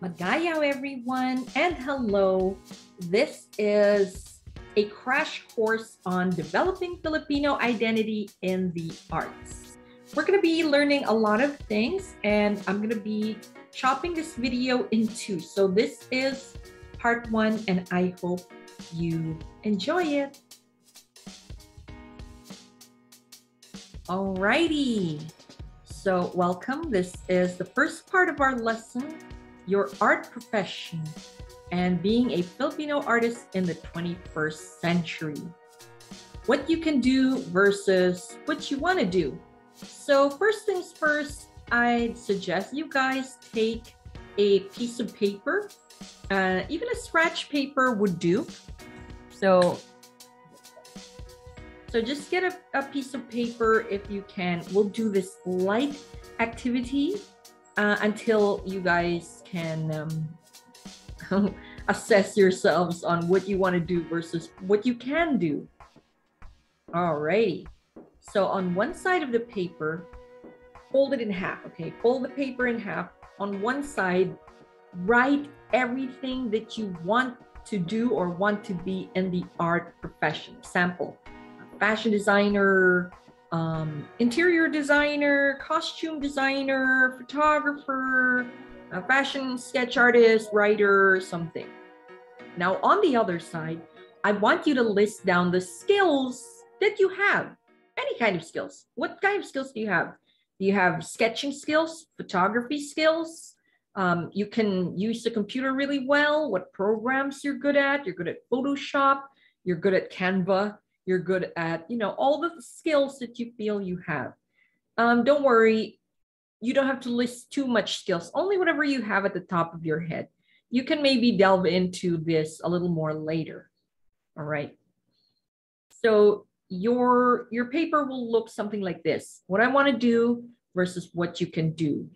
Madayaw, everyone, and hello. This is a crash course on developing Filipino identity in the arts. We're going to be learning a lot of things, and I'm going to be chopping this video in two. So this is part one, and I hope you enjoy it. Alrighty. So welcome. This is the first part of our lesson, your art profession and being a Filipino artist in the 21st century. What you can do versus what you want to do. So first things first, I'd suggest you guys take a piece of paper. Even a scratch paper would do. So just get a piece of paper if you can. We'll do this light activity until you guys can assess yourselves on what you want to do versus what you can do. Alrighty. So on one side of the paper, fold it in half, okay? Fold the paper in half. On one side, write everything that you want to do or want to be in the art profession. Example, fashion designer, interior designer, costume designer, photographer, a fashion sketch artist, writer, something. Now, on the other side, I want you to list down the skills that you have. Any kind of skills. What kind of skills do you have? Do you have sketching skills, photography skills? You can use the computer really well. What programs you're good at? You're good at Photoshop. You're good at Canva. You're good at, all the skills that you feel you have. Don't worry. You don't have to list too much skills, only whatever you have at the top of your head. You can maybe delve into this a little more later. All right. So your paper will look something like this. What I want to do versus what you can do.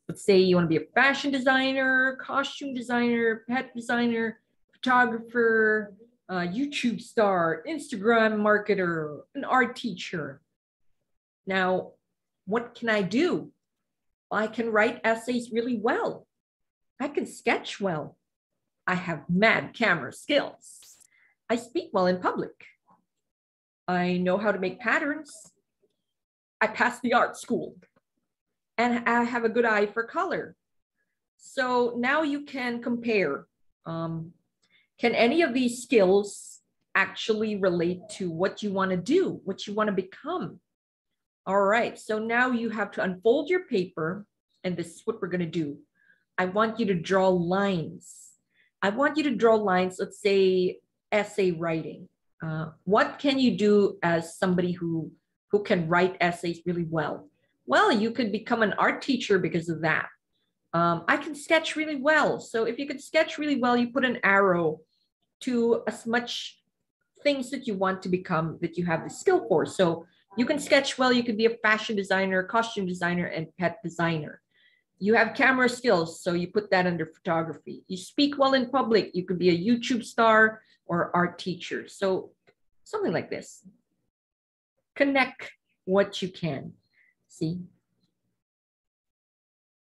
Let's say you want to be a fashion designer, costume designer, pet designer, photographer, YouTube star, Instagram marketer, an art teacher. Now, what can I do? I can write essays really well. I can sketch well. I have mad camera skills. I speak well in public. I know how to make patterns. I passed the art school. And I have a good eye for color. So now you can compare. Can any of these skills actually relate to what you want to do, what you want to become? All right, so now you have to unfold your paper, and this is what we're going to do. I want you to draw lines. I want you to draw lines, let's say essay writing. What can you do as somebody who can write essays really well? Well, you could become an art teacher because of that. I can sketch really well. So if you could sketch really well, you put an arrow to as much things that you want to become that you have the skill for. So you can sketch well, you could be a fashion designer, costume designer, and pet designer. You have camera skills, so you put that under photography. You speak well in public, you could be a YouTube star or art teacher. So something like this. Connect what you can. See?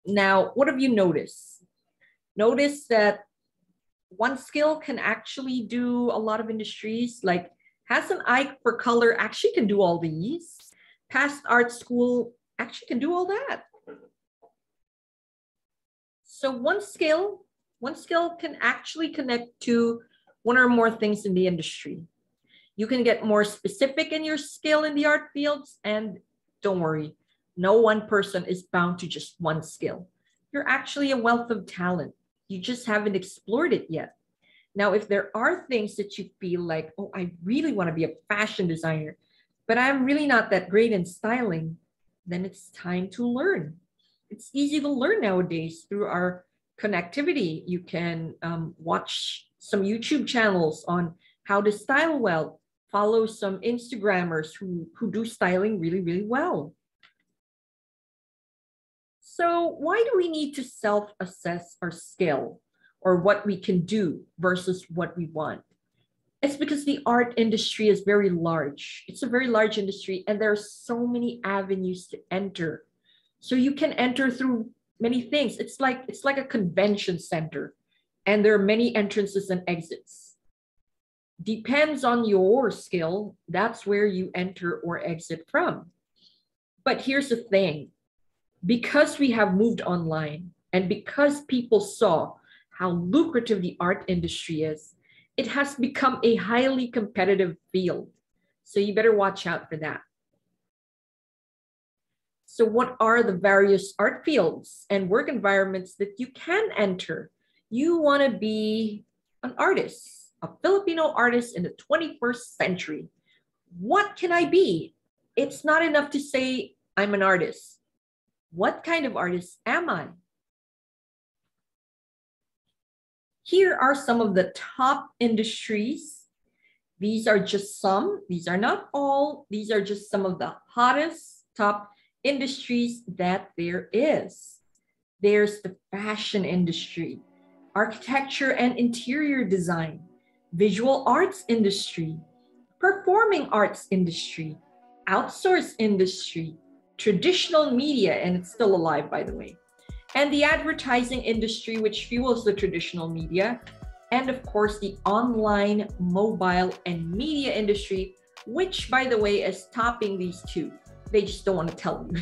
Now, what have you noticed? Notice that one skill can actually do a lot of industries, like has an eye for color, actually can do all these. Past art school, actually can do all that. So one skill can actually connect to one or more things in the industry. You can get more specific in your skill in the art fields, and don't worry, no one person is bound to just one skill. You're actually a wealth of talent. You just haven't explored it yet. Now, if there are things that you feel like, oh, I really want to be a fashion designer, but I'm really not that great in styling, then it's time to learn. It's easy to learn nowadays through our connectivity. You can watch some YouTube channels on how to style well, follow some Instagrammers who do styling really, really well. So why do we need to self-assess our skill or what we can do versus what we want? It's because the art industry is very large. It's a very large industry, and there are so many avenues to enter. So you can enter through many things. It's like a convention center, and there are many entrances and exits. Depends on your skill. That's where you enter or exit from. But here's the thing, because we have moved online and because people saw how lucrative the art industry is, it has become a highly competitive field. So you better watch out for that. So what are the various art fields and work environments that you can enter? You want to be an artist, a Filipino artist in the 21st century. What can I be? It's not enough to say I'm an artist. What kind of artist am I? Here are some of the top industries. These are just some, these are not all, these are just some of the hottest top industries that there is. There's the fashion industry, architecture and interior design, visual arts industry, performing arts industry, outsource industry, traditional media, and it's still alive, by the way, and the advertising industry, which fuels the traditional media, and of course, the online, mobile, and media industry, which, by the way, is topping these two. They just don't want to tell you.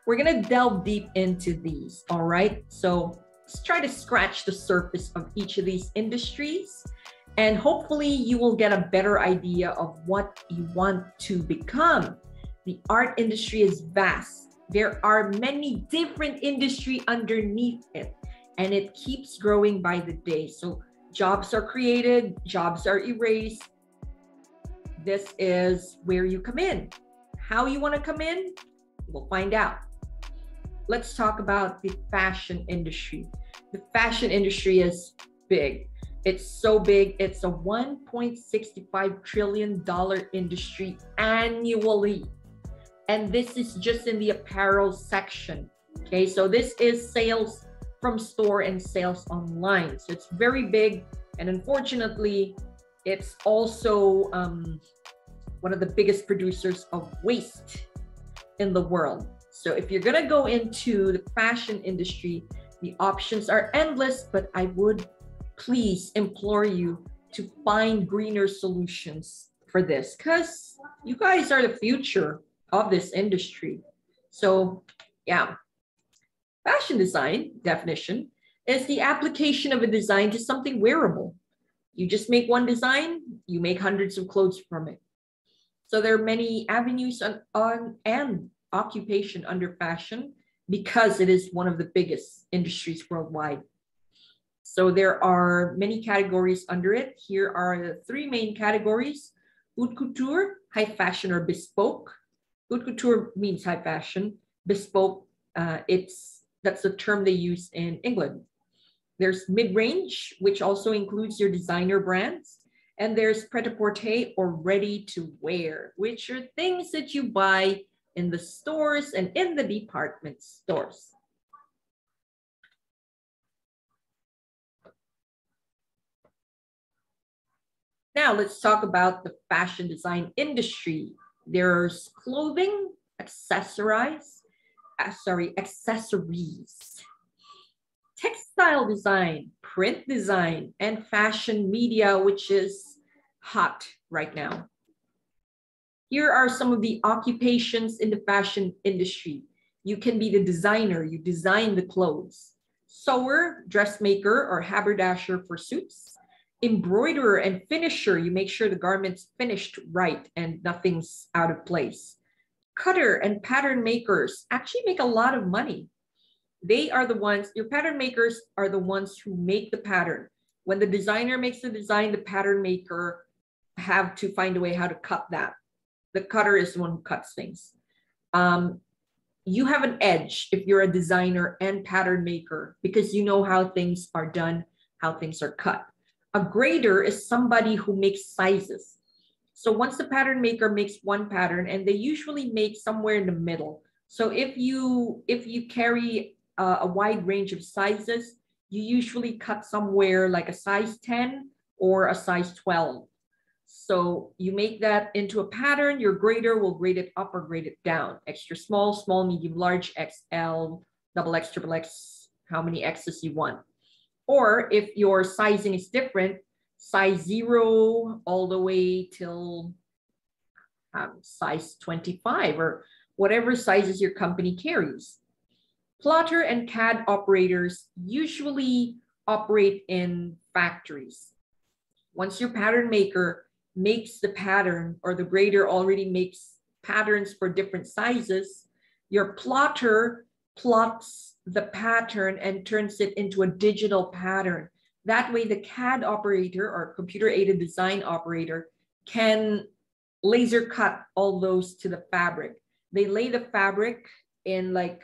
We're going to delve deep into these, all right? So let's try to scratch the surface of each of these industries, and hopefully you will get a better idea of what you want to become. The art industry is vast. There are many different industries underneath it, and it keeps growing by the day. So jobs are created, jobs are erased. This is where you come in. How you want to come in, we'll find out. Let's talk about the fashion industry. The fashion industry is big. It's so big. It's a $1.65 trillion industry annually. And this is just in the apparel section. Okay, so this is sales from store and sales online. So it's very big. And unfortunately, it's also one of the biggest producers of waste in the world. So if you're gonna go into the fashion industry, the options are endless, but I would please implore you to find greener solutions for this, because you guys are the future of this industry. So yeah, fashion design definition is the application of a design to something wearable. You just make one design, you make hundreds of clothes from it. So there are many avenues on and occupation under fashion because it is one of the biggest industries worldwide. So there are many categories under it. Here are the three main categories: haute couture, high fashion or bespoke. Haute couture means high fashion. Bespoke, that's the term they use in England. There's mid-range, which also includes your designer brands. And there's pret-a-porter or ready-to-wear, which are things that you buy in the stores and in the department stores. Now let's talk about the fashion design industry. There's clothing, accessories, textile design, print design, and fashion media, which is hot right now. Here are some of the occupations in the fashion industry. You can be the designer, you design the clothes. Sewer, dressmaker, or haberdasher for suits. Embroiderer and finisher, you make sure the garment's finished right and nothing's out of place. Cutter and pattern makers actually make a lot of money. They are the ones, your pattern makers are the ones who make the pattern. When the designer makes the design, the pattern maker have to find a way how to cut that. The cutter is the one who cuts things. You have an edge if you're a designer and pattern maker because you know how things are done, how things are cut. A grader is somebody who makes sizes. So once the pattern maker makes one pattern, and they usually make somewhere in the middle. So if you carry a wide range of sizes, you usually cut somewhere like a size 10 or a size 12. So you make that into a pattern, your grader will grade it up or grade it down. Extra small, small, medium, large, XL, double X, triple X, how many X's you want. Or if your sizing is different, size 0 all the way till size 25 or whatever sizes your company carries. Plotter and CAD operators usually operate in factories. Once your pattern maker makes the pattern or the grader already makes patterns for different sizes, your plotter plots the pattern and turns it into a digital pattern. That way the CAD operator or computer-aided design operator can laser cut all those to the fabric. They lay the fabric in like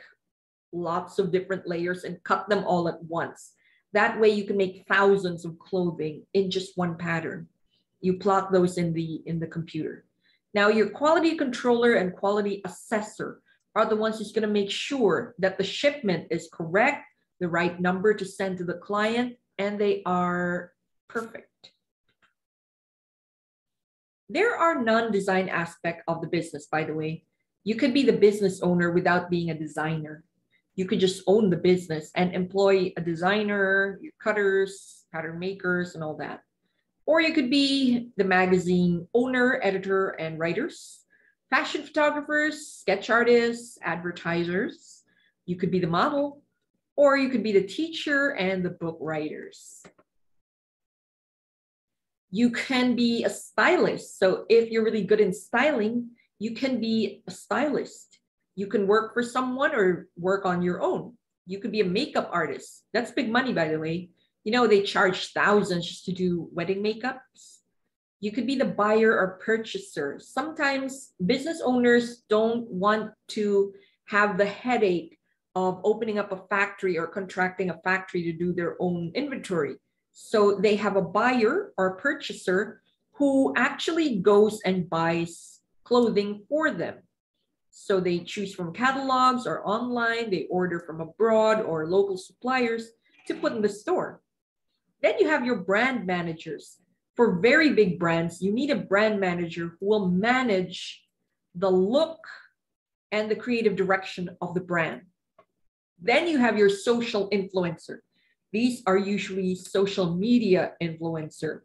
lots of different layers and cut them all at once. That way you can make thousands of clothing in just one pattern. You plot those in the computer. Now your quality controller and quality assessor are the ones who's going to make sure that the shipment is correct, the right number to send to the client, and they are perfect. There are non-design aspects of the business, by the way. You could be the business owner without being a designer. You could just own the business and employ a designer, your cutters, pattern makers, and all that. Or you could be the magazine owner, editor, and writers, fashion photographers, sketch artists, advertisers. You could be the model, or you could be the teacher and the book writers. You can be a stylist. So if you're really good in styling, you can be a stylist. You can work for someone or work on your own. You could be a makeup artist. That's big money, by the way. You know, they charge thousands just to do wedding makeups. You could be the buyer or purchaser. Sometimes business owners don't want to have the headache of opening up a factory or contracting a factory to do their own inventory. So they have a buyer or purchaser who actually goes and buys clothing for them. So they choose from catalogs or online, they order from abroad or local suppliers to put in the store. Then you have your brand managers. For very big brands, you need a brand manager who will manage the look and the creative direction of the brand. Then you have your social influencer. These are usually social media influencer.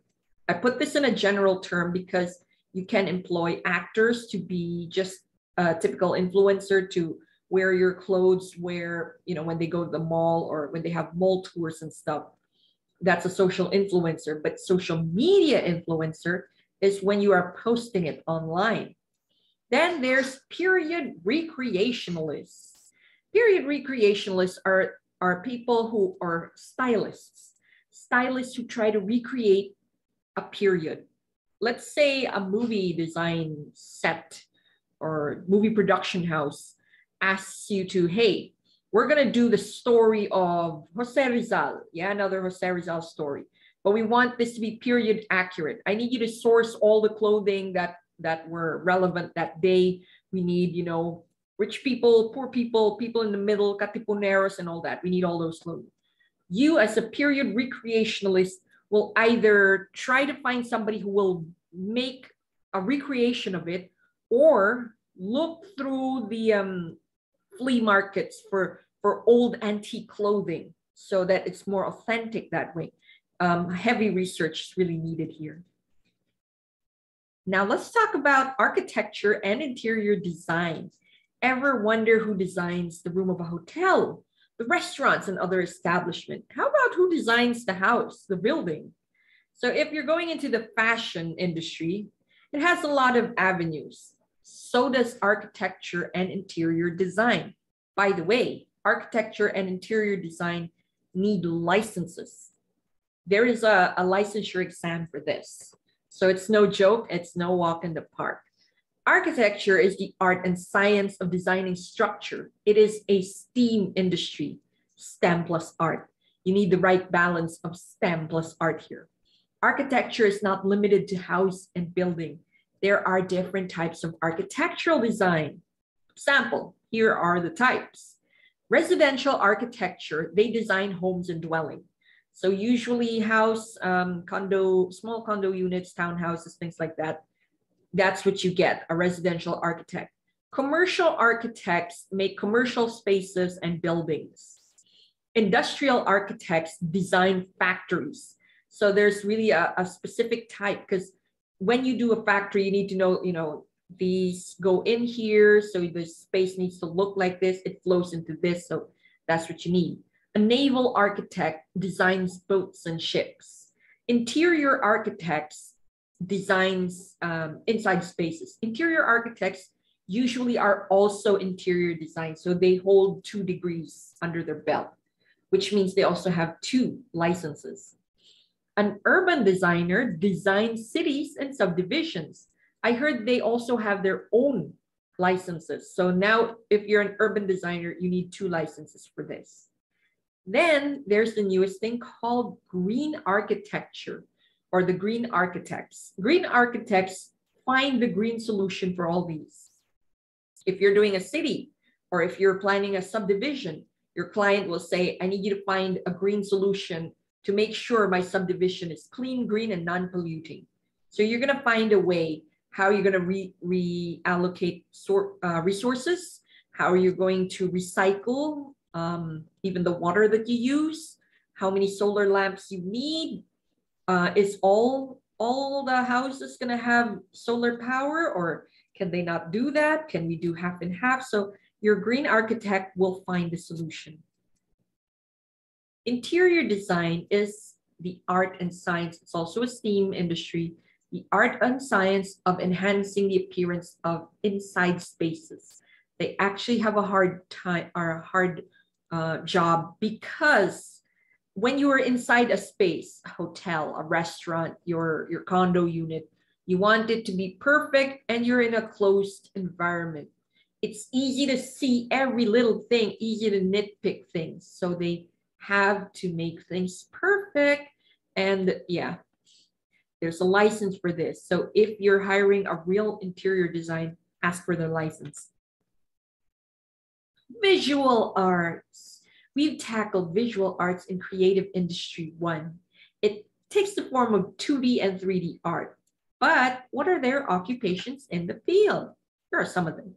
I put this in a general term because you can employ actors to be just a typical influencer to wear your clothes where, you know, when they go to the mall or when they have mall tours and stuff. That's a social influencer. But social media influencer is when you are posting it online. Then there's period recreationalists. Period recreationalists are people who are stylists who try to recreate a period. Let's say a movie design set or movie production house asks you to, hey, we're going to do the story of Jose Rizal. Yeah, another Jose Rizal story. But we want this to be period accurate. I need you to source all the clothing that were relevant that day. We need, you know, rich people, poor people, people in the middle, katipuneros and all that. We need all those clothing. You as a period recreationalist will either try to find somebody who will make a recreation of it or look through the flea markets for old antique clothing so that it's more authentic that way. Heavy research is really needed here. Now let's talk about architecture and interior design. Ever wonder who designs the room of a hotel, the restaurants and other establishments? How about who designs the house, the building? So if you're going into the fashion industry, it has a lot of avenues. So does architecture and interior design. By the way, architecture and interior design need licenses. There is a licensure exam for this. So it's no joke, it's no walk in the park. Architecture is the art and science of designing structure. It is a STEAM industry, STEM plus art. You need the right balance of STEM plus art here. Architecture is not limited to house and building. There are different types of architectural design. Example, here are the types. Residential architecture, they design homes and dwelling. So usually house, condo, small condo units, townhouses, things like that. That's what you get, a residential architect. Commercial architects make commercial spaces and buildings. Industrial architects design factories. So there's really a specific type, because when you do a factory, you need to know, these go in here, so the space needs to look like this, it flows into this, so that's what you need. A naval architect designs boats and ships. Interior architects designs inside spaces. Interior architects usually are also interior design, so they hold 2 degrees under their belt, which means they also have 2 licenses. An urban designer designs cities and subdivisions. I heard they also have their own licenses. So now if you're an urban designer, you need 2 licenses for this. Then there's the newest thing called green architecture, or the green architects. Green architects find the green solution for all these. If you're doing a city, or if you're planning a subdivision, your client will say, I need you to find a green solution to make sure my subdivision is clean, green, and non-polluting. So you're going to find a way how you're going to reallocate resources, how you're going to recycle even the water that you use, how many solar lamps you need. Is all the houses going to have solar power, or can they not do that? Can we do half and half? So your green architect will find the solution. Interior design is the art and science. It's also a STEAM industry. The art and science of enhancing the appearance of inside spaces. They actually have a hard time, or a hard job, because when you are inside a space, a hotel, a restaurant, your condo unit, you want it to be perfect, and you're in a closed environment. It's easy to see every little thing, easy to nitpick things. So they have to make things perfect. And yeah, there's a license for this. So if you're hiring a real interior design, ask for their license. Visual arts. We've tackled visual arts in Creative Industry 1. It takes the form of 2D and 3D art. But what are their occupations in the field? Here are some of them.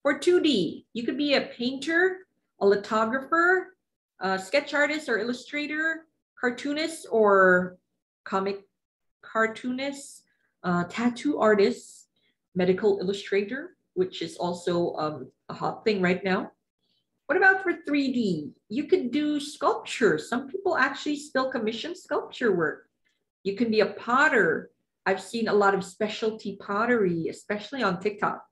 For 2D, you could be a painter, a lithographer, a sketch artist or illustrator, cartoonist or comic cartoonist, tattoo artist, medical illustrator, which is also a hot thing right now. What about for 3D? You could do sculpture. Some people actually still commission sculpture work. You can be a potter. I've seen a lot of specialty pottery, especially on TikTok.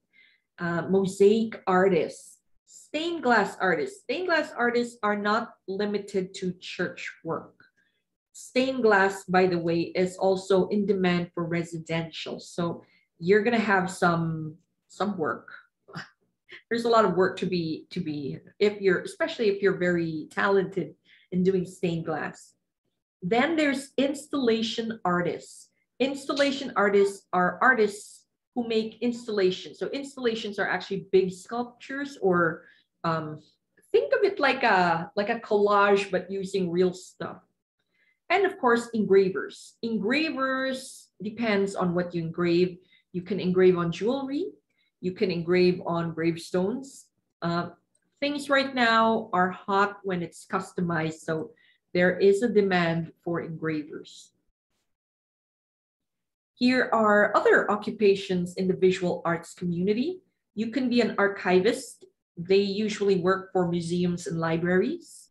Mosaic artists, stained glass artists. Stained glass artists are not limited to church work. Stained glass, by the way, is also in demand for residential. So you're gonna have some work. There's a lot of work to be especially if you're very talented in doing stained glass. Then there's installation artists. Installation artists are artists who make installations. So installations are actually big sculptures, or think of it like a collage, but using real stuff. And of course, engravers. Engravers depends on what you engrave. You can engrave on jewelry. You can engrave on gravestones. Things right now are hot when it's customized, so there is a demand for engravers. Here are other occupations in the visual arts community. You can be an archivist. They usually work for museums and libraries.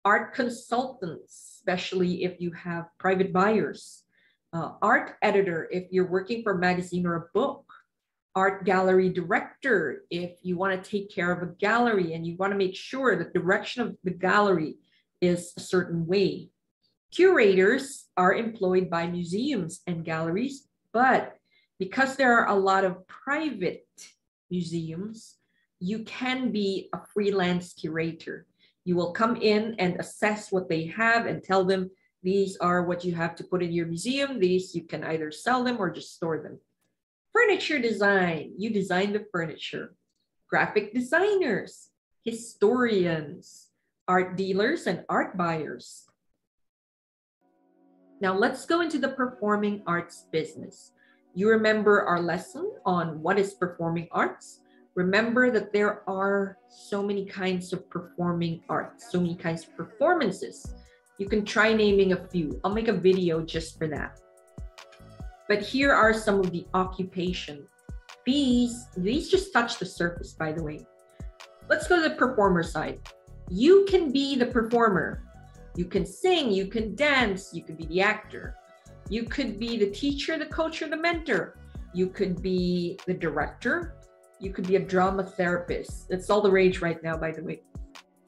Art consultants, especially if you have private buyers. Art editor, if you're working for a magazine or a book. Art gallery director, if you want to take care of a gallery and you want to make sure the direction of the gallery is a certain way. Curators are employed by museums and galleries, but because there are a lot of private museums, you can be a freelance curator. You will come in and assess what they have and tell them, these are what you have to put in your museum. These you can either sell them or just store them. Furniture design, you design the furniture. Graphic designers, historians, art dealers, and art buyers. Now let's go into the performing arts business. You remember our lesson on what is performing arts? Remember that there are so many kinds of performing arts, so many kinds of performances. You can try naming a few. I'll make a video just for that. But here are some of the occupation. These just touch the surface, by the way. Let's go to the performer side. You can be the performer. You can sing, you can dance, you could be the actor. You could be the teacher, the coach, or the mentor. You could be the director. You could be a drama therapist. It's all the rage right now, by the way.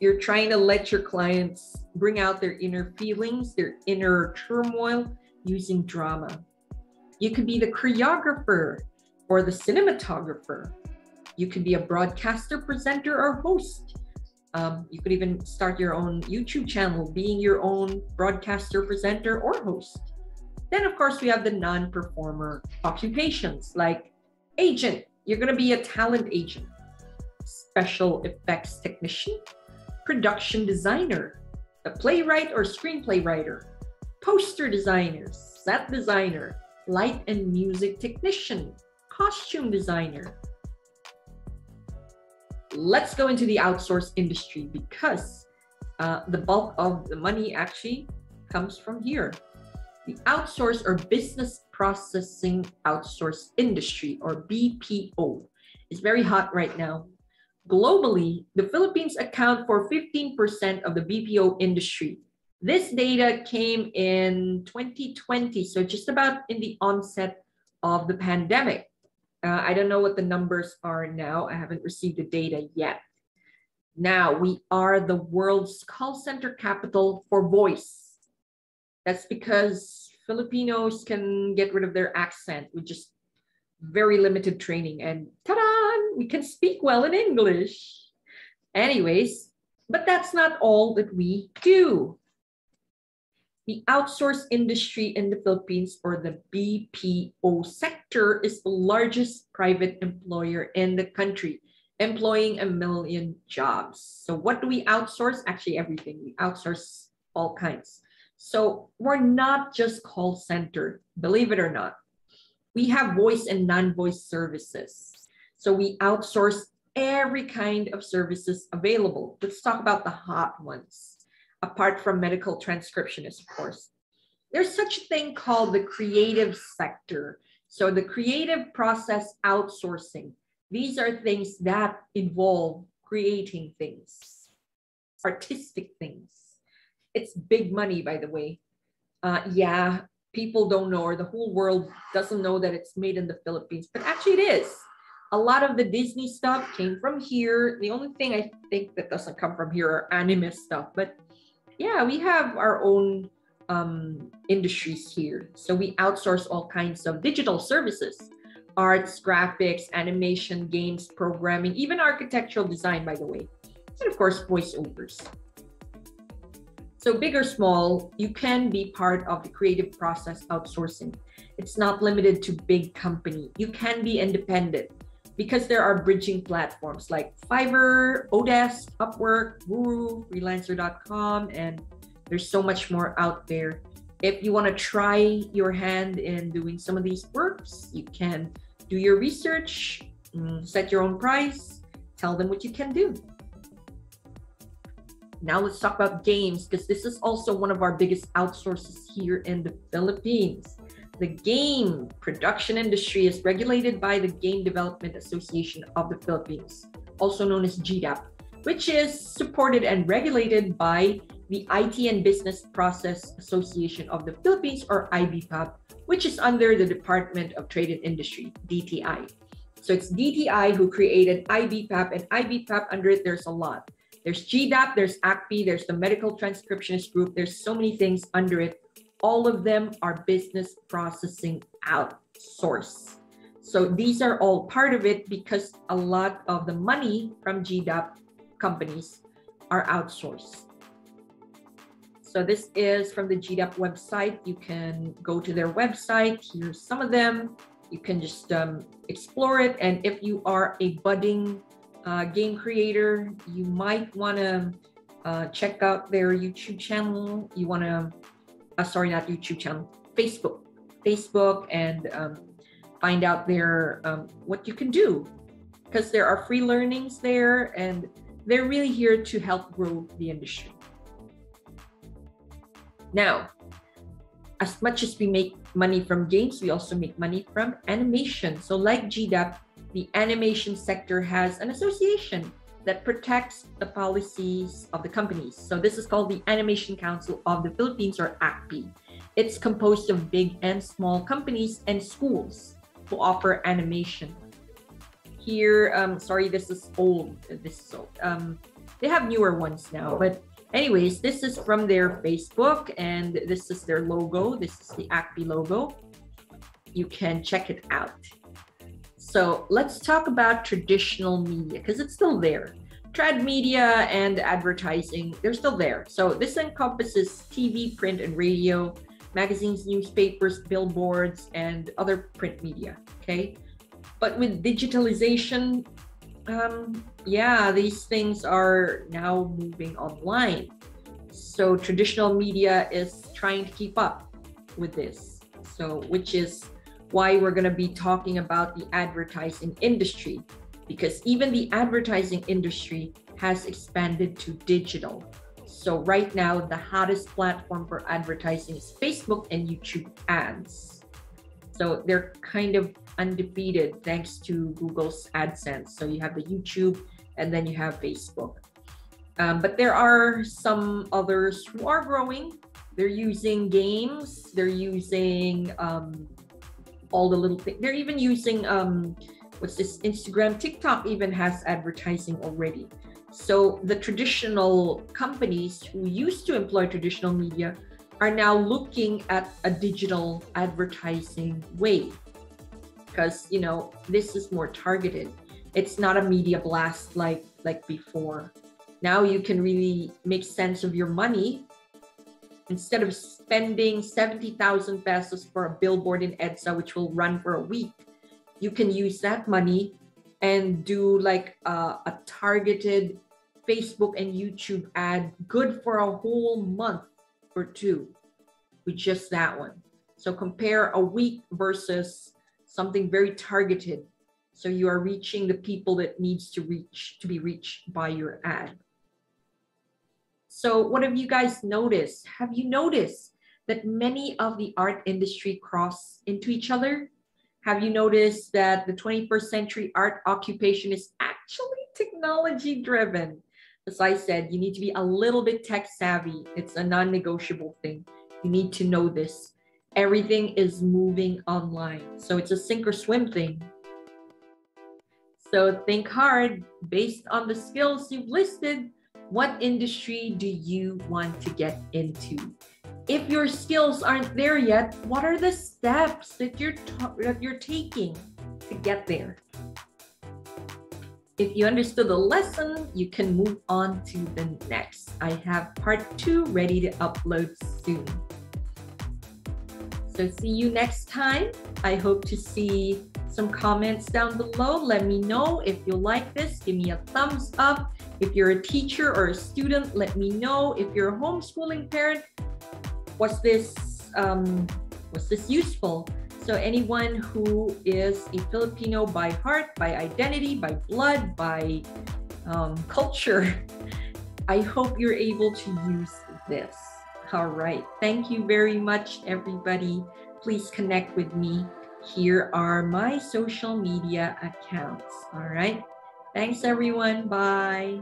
You're trying to let your clients bring out their inner feelings, their inner turmoil using drama. You could be the choreographer or the cinematographer. You could be a broadcaster, presenter, or host. You could even start your own YouTube channel, being your own broadcaster, presenter, or host. Then, of course, we have the non-performer occupations like agent. You're going to be a talent agent, special effects technician, production designer, a playwright or screenplay writer, poster designer, set designer, light and music technician, costume designer. Let's go into the outsource industry because the bulk of the money actually comes from here. The outsource or business processing outsource industry, or BPO, is very hot right now. Globally, the Philippines account for 15% of the BPO industry. This data came in 2020, so just about in the onset of the pandemic. I don't know what the numbers are now. I haven't received the data yet. Now, we are the world's call center capital for voice. That's because Filipinos can get rid of their accent with just very limited training, and ta-da, we can speak well in English. Anyways, but that's not all that we do. The outsource industry in the Philippines, or the BPO sector, is the largest private employer in the country, employing 1 million jobs. So what do we outsource? Actually, everything. We outsource all kinds. So we're not just call center, believe it or not. We have voice and non-voice services. So we outsource every kind of services available. Let's talk about the hot ones. Apart from medical transcriptionists, of course. There's such a thing called the creative sector. So the creative process outsourcing. These are things that involve creating things, artistic things. It's big money, by the way. Yeah, people don't know, or the whole world doesn't know that it's made in the Philippines, but actually it is. A lot of the Disney stuff came from here. The only thing I think that doesn't come from here are anime stuff, but yeah, we have our own industries here. So we outsource all kinds of digital services, arts, graphics, animation, games, programming, even architectural design, by the way, and of course, voiceovers. So big or small, you can be part of the creative process outsourcing. It's not limited to big company. You can be independent because there are bridging platforms like Fiverr, Odesk, Upwork, Guru, Freelancer.com, and there's so much more out there. If you want to try your hand in doing some of these works, you can do your research, set your own price, tell them what you can do. Now let's talk about games, because this is also one of our biggest outsources here in the Philippines. The game production industry is regulated by the Game Development Association of the Philippines, also known as GDAP, which is supported and regulated by the IT and Business Process Association of the Philippines, or IBPAP, which is under the Department of Trade and Industry, DTI. So it's DTI who created IBPAP, and IBPAP, under it, there's a lot. There's GDAP, there's ACPI, there's the Medical Transcriptionist Group. There's so many things under it. All of them are business processing outsource. So these are all part of it because a lot of the money from GDAP companies are outsourced. So this is from the GDAP website. You can go to their website. Here's some of them. You can just explore it. And if you are a budding game creator, you might want to check out their YouTube channel. You want to, sorry, not YouTube channel, Facebook, and find out their what you can do. because there are free learnings there, and they're really here to help grow the industry. Now, as much as we make money from games, we also make money from animation. So like GDAP, the animation sector has an association that protects the policies of the companies. So this is called the Animation Council of the Philippines, or ACP. It's composed of big and small companies and schools who offer animation. Here, sorry, this is old. They have newer ones now, but anyways, this is from their Facebook, and this is their logo. This is the ACP logo. You can check it out. So let's talk about traditional media, because it's still there. Trad media and advertising, they're still there. So this encompasses TV, print, and radio, magazines, newspapers, billboards, and other print media, okay? But with digitalization, yeah, these things are now moving online. So traditional media is trying to keep up with this. So, which is why we're going to be talking about the advertising industry, because even the advertising industry has expanded to digital. So right now, the hottest platform for advertising is Facebook and YouTube ads. So they're kind of undefeated thanks to Google's AdSense. So you have the YouTube and then you have Facebook. But there are some others who are growing. They're using games. They're using all the little things. They're even using, what's this, Instagram, TikTok even has advertising already. So the traditional companies who used to employ traditional media are now looking at a digital advertising way, because, you know, this is more targeted. It's not a media blast like before. Now you can really make sense of your money. Instead of spending 70,000 pesos for a billboard in EDSA, which will run for a week, you can use that money and do like a targeted Facebook and YouTube ad, good for a whole month or two with just that one. So compare a week versus something very targeted. So you are reaching the people that needs to be reached by your ad. So what have you guys noticed? Have you noticed that many of the art industry cross into each other? Have you noticed that the 21st century art occupation is actually technology driven? As I said, you need to be a little bit tech savvy. It's a non-negotiable thing. You need to know this. Everything is moving online. So it's a sink or swim thing. So think hard. Based on the skills you've listed, what industry do you want to get into? If your skills aren't there yet, what are the steps that you're taking to get there? If you understood the lesson, you can move on to the next. I have part 2 ready to upload soon. So see you next time. I hope to see some comments down below. Let me know if you like this. Give me a thumbs up. If you're a teacher or a student, let me know. If you're a homeschooling parent, was this useful? So anyone who is a Filipino by heart, by identity, by blood, by culture, I hope you're able to use this. All right. Thank you very much, everybody. Please connect with me. Here are my social media accounts. All right. Thanks, everyone. Bye.